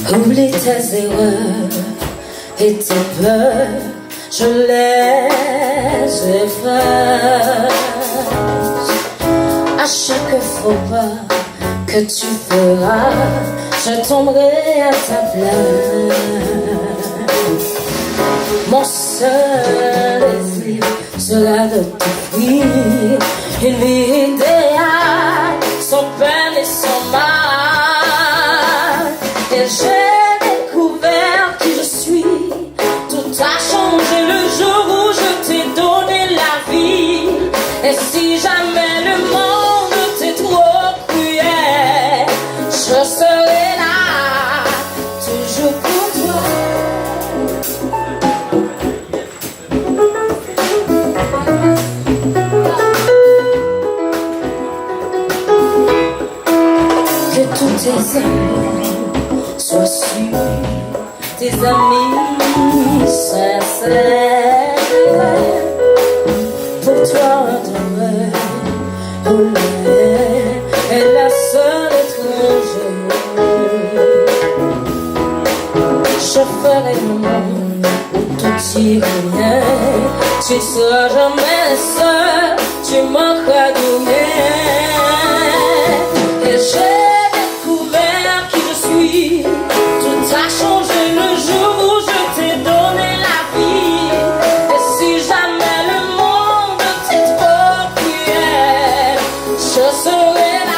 Oublie tes erreurs et tes peurs, je les efface. À chaque faux pas que tu feras, je tomberai à ta place. Mon seul désir sera de t'offrir une vie idéale, sans peine et sans mal. Et j'ai découvert qui je suis. Tout a changé le jour où je t'ai donné la vie. Et si jamais le monde t'est trop cruel, je serai là, toujours pour toi. Que tous tes amis sois sûr, tes amis sincères. Pour toi un demeure est la seule étrangère. Je ferai le monde où tout ira bien. Tu ne seras jamais seul, tu manqueras de rien. Et j'ai tout a changé le jour où je t'ai donné la vie. Et si jamais le monde t'est trop cruel, je serai là.